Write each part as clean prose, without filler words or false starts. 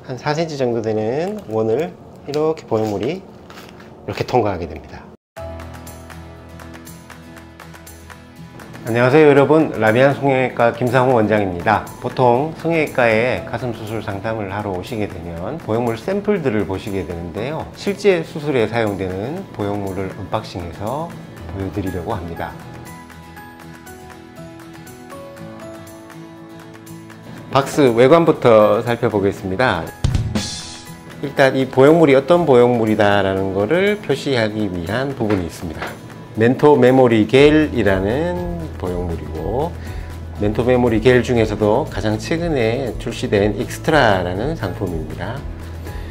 한 4cm 정도 되는 원을 이렇게 보형물이 이렇게 통과하게 됩니다. 안녕하세요 여러분, 라비안 성형외과 김상호 원장입니다. 보통 성형외과에 가슴 수술 상담을 하러 오시게 되면 보형물 샘플들을 보시게 되는데요, 실제 수술에 사용되는 보형물을 언박싱해서 보여드리려고 합니다. 박스 외관부터 살펴보겠습니다. 일단 이 보형물이 어떤 보형물이다 라는 것을 표시하기 위한 부분이 있습니다. 멘토 메모리 겔이라는 보형물이고, 멘토 메모리 겔 중에서도 가장 최근에 출시된 익스트라라는 상품입니다.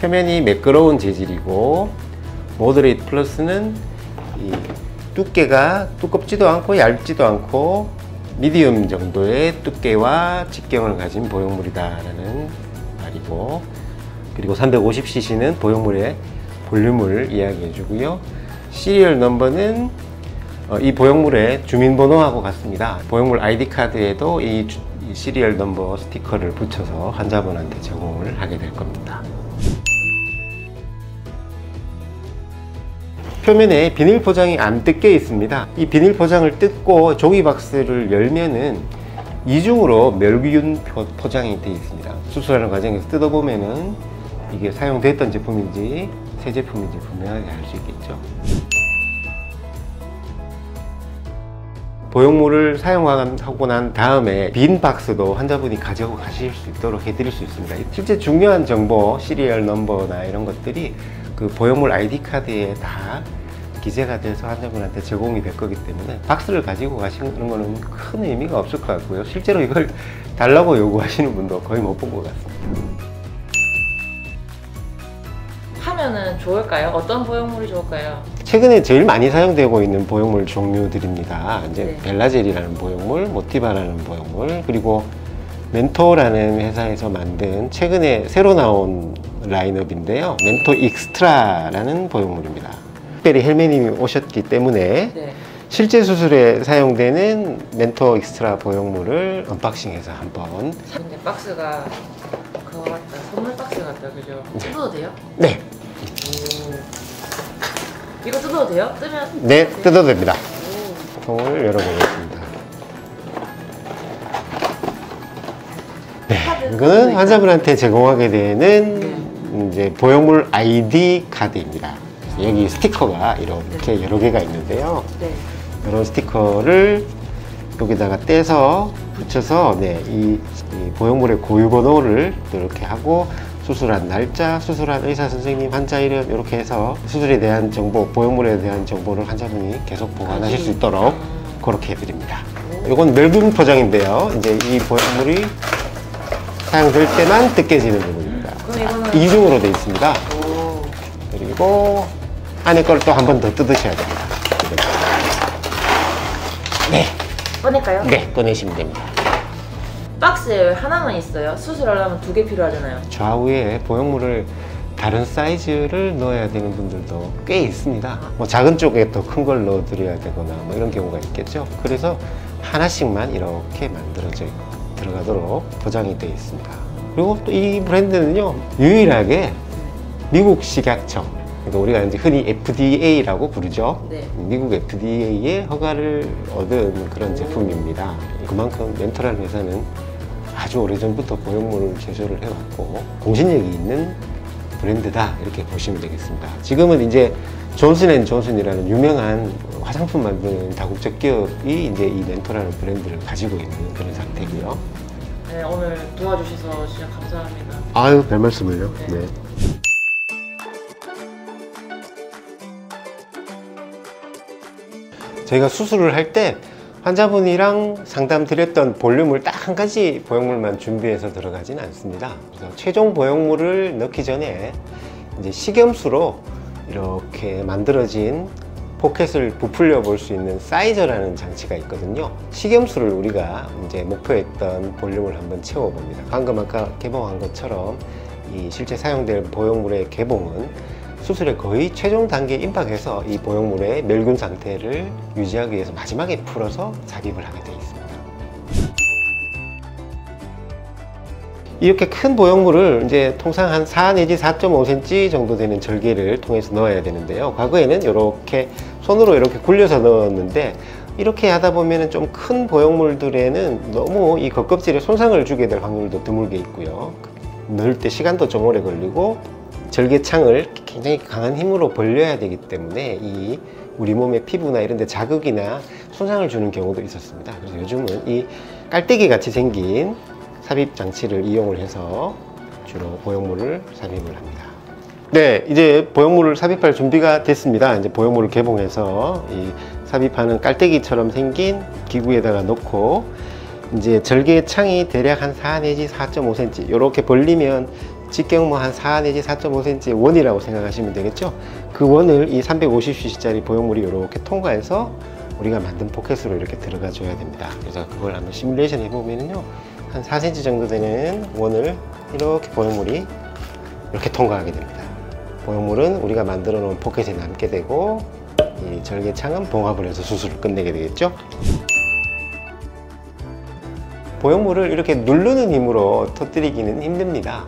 표면이 매끄러운 재질이고, 모더레이트 플러스는 이 두께가 두껍지도 않고 얇지도 않고 미디움 정도의 두께와 직경을 가진 보형물이다 라는 말이고, 그리고 350cc는 보형물의 볼륨을 이야기해 주고요. 시리얼 넘버는 이 보형물의 주민번호하고 같습니다. 보형물 ID 카드에도 이 시리얼 넘버 스티커를 붙여서 환자분한테 제공을 하게 될 겁니다. 표면에 비닐 포장이 안 뜯겨 있습니다. 이 비닐 포장을 뜯고 종이 박스를 열면은 이중으로 멸균 포장이 되어 있습니다. 수술하는 과정에서 뜯어보면은 이게 사용됐던 제품인지 새 제품인지 분명하게 알 수 있겠죠. 보형물을 사용하고 난 다음에 빈 박스도 환자분이 가지고 가실 수 있도록 해드릴 수 있습니다. 실제 중요한 정보, 시리얼 넘버나 이런 것들이 그 보형물 ID 카드에 다 기재가 돼서 환자분한테 제공이 될 거기 때문에 박스를 가지고 가시는 거는 큰 의미가 없을 것 같고요. 실제로 이걸 달라고 요구하시는 분도 거의 못 본 것 같습니다. 하면은 좋을까요? 어떤 보형물이 좋을까요? 최근에 제일 많이 사용되고 있는 보형물 종류들입니다. 이제 네. 벨라젤이라는 보형물, 모티바라는 보형물, 그리고 멘토라는 회사에서 만든 최근에 새로 나온 라인업인데요, 멘토 익스트라라는 보형물입니다. 특별히 헬메님이 오셨기 때문에 네. 실제 수술에 사용되는 멘토 익스트라 보형물을 언박싱해서 한번. 근데 박스가 그거 같다, 선물 박스 같다, 그죠? 뜯어도 돼요? 네. 이거 뜯어도 돼요? 뜨면? 네, 뜯어도 됩니다. 통을 열어보겠습니다. 네, 이거는 환자분한테 제공하게 되는 이제 보형물 ID 카드입니다. 여기 스티커가 이렇게 여러 개가 있는데요. 네. 이런 스티커를 여기다가 떼서 붙여서 이 보형물의 고유 번호를 이렇게 하고, 수술한 날짜, 수술한 의사 선생님, 환자 이름 이렇게 해서 수술에 대한 정보, 보형물에 대한 정보를 환자분이 계속 보관하실 수 있도록 그렇게 해드립니다. 이건 멸균 포장인데요, 이제 이 보형물이 사용될 때만 뜯겨지는 부분입니다. 이중으로 되어 있습니다. 그리고 안에 걸 또 한 번 더 뜯으셔야 됩니다. 네. 꺼낼까요? 네, 꺼내시면 됩니다. 박스에 하나만 있어요? 수술하려면 2개 필요하잖아요. 좌우에 보형물을 다른 사이즈를 넣어야 되는 분들도 꽤 있습니다. 뭐 작은 쪽에 더 큰 걸 넣어 드려야 되거나 뭐 이런 경우가 있겠죠. 그래서 하나씩만 이렇게 만들어져 들어가도록 포장이 되어 있습니다. 그리고 또 이 브랜드는요, 유일하게 미국 식약청, 그러니까 우리가 이제 흔히 FDA라고 부르죠. 네. 미국 FDA의 허가를 얻은 그런 제품입니다. 그만큼 멘토라는 회사는 아주 오래전부터 보형물을 제조를 해왔고 공신력이 있는 브랜드다, 이렇게 보시면 되겠습니다. 지금은 이제 존슨앤존슨이라는 유명한 화장품 만드는 다국적 기업이 이제 이 멘토라는 브랜드를 가지고 있는 그런 상태고요. 네, 오늘 도와주셔서 진짜 감사합니다. 아유, 별 말씀을요. 네. 네. 저희가 수술을 할 때 환자분이랑 상담 드렸던 볼륨을 딱 한 가지 보형물만 준비해서 들어가진 않습니다. 그래서 최종 보형물을 넣기 전에 이제 식염수로 이렇게 만들어진 포켓을 부풀려 볼 수 있는 사이저라는 장치가 있거든요. 식염수를 우리가 이제 목표했던 볼륨을 한번 채워봅니다. 방금 아까 개봉한 것처럼 이 실제 사용될 보형물의 개봉은 수술의 거의 최종 단계에 임박해서 이 보형물의 멸균 상태를 유지하기 위해서 마지막에 풀어서 삽입을 하게 되어 있습니다. 이렇게 큰 보형물을 이제 통상 한 4 내지 4.5cm 정도 되는 절개를 통해서 넣어야 되는데요. 과거에는 이렇게 손으로 이렇게 굴려서 넣었는데, 이렇게 하다 보면은 좀 큰 보형물들에는 너무 이 겉껍질에 손상을 주게 될 확률도 드물게 있고요. 넣을 때 시간도 좀 오래 걸리고, 절개창을 굉장히 강한 힘으로 벌려야 되기 때문에 이 우리 몸의 피부나 이런 데 자극이나 손상을 주는 경우도 있었습니다. 그래서 요즘은 이 깔때기 같이 생긴 삽입 장치를 이용을 해서 주로 보형물을 삽입을 합니다. 네, 이제 보형물을 삽입할 준비가 됐습니다. 이제 보형물을 개봉해서 이 삽입하는 깔때기처럼 생긴 기구에다가 넣고, 이제 절개 창이 대략 한 4 내지 4.5cm 이렇게 벌리면 직경 뭐 한 4 내지 4.5cm의 원이라고 생각하시면 되겠죠. 그 원을 이 350cc짜리 보형물이 이렇게 통과해서 우리가 만든 포켓으로 이렇게 들어가 줘야 됩니다. 그래서 그걸 한번 시뮬레이션 해보면요, 한 4cm 정도 되는 원을 이렇게 보형물이 이렇게 통과하게 됩니다. 보형물은 우리가 만들어 놓은 포켓에 남게 되고, 이 절개창은 봉합을 해서 수술을 끝내게 되겠죠. 보형물을 이렇게 누르는 힘으로 터뜨리기는 힘듭니다.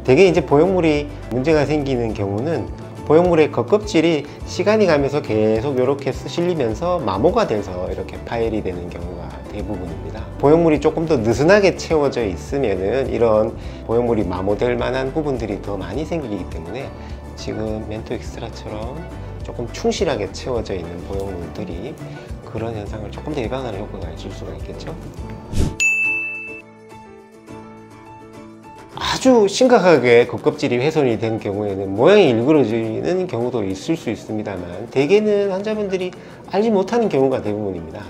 대개 이제 보형물이 문제가 생기는 경우는 보형물의 겉껍질이 시간이 가면서 계속 이렇게 실리면서 마모가 돼서 이렇게 파열이 되는 경우가 대부분입니다. 보형물이 조금 더 느슨하게 채워져 있으면은 이런 보형물이 마모될 만한 부분들이 더 많이 생기기 때문에 지금 멘토 엑스트라처럼 조금 충실하게 채워져 있는 보형물들이 그런 현상을 조금 더 예방하는 효과가 있을 수가 있겠죠. 아주 심각하게 겉껍질이 훼손이 된 경우에는 모양이 일그러지는 경우도 있을 수 있습니다만, 대개는 환자분들이 알지 못하는 경우가 대부분입니다.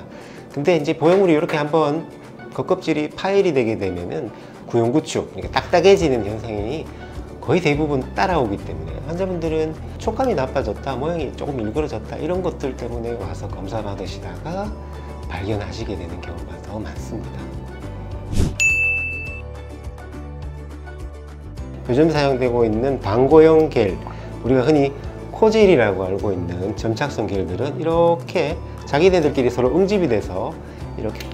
근데 이제 보형물이 이렇게 한번 겉껍질이 파열이 되게 되면은 구형구축, 그러니까 딱딱해지는 현상이 거의 대부분 따라오기 때문에 환자분들은 촉감이 나빠졌다, 모양이 조금 일그러졌다, 이런 것들 때문에 와서 검사 받으시다가 발견하시게 되는 경우가 더 많습니다. 요즘 사용되고 있는 방고형 겔, 우리가 흔히 코젤이라고 알고 있는 점착성 겔들은 이렇게 자기네들끼리 서로 응집이 돼서 이렇게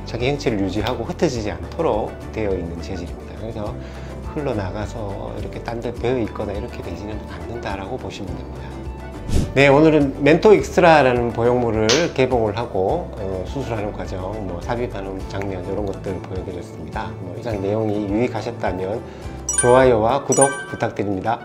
자기 형체를 유지하고 흩어지지 않도록 되어 있는 재질입니다. 그래서 흘러나가서 이렇게 딴 데 배어 있거나 이렇게 되지는 않는다라고 보시면 됩니다. 네, 오늘은 멘토 익스트라라는 보형물을 개봉을 하고 수술하는 과정, 뭐 삽입하는 장면, 이런 것들을 보여드렸습니다. 이상 내용이 유익하셨다면 좋아요와 구독 부탁드립니다.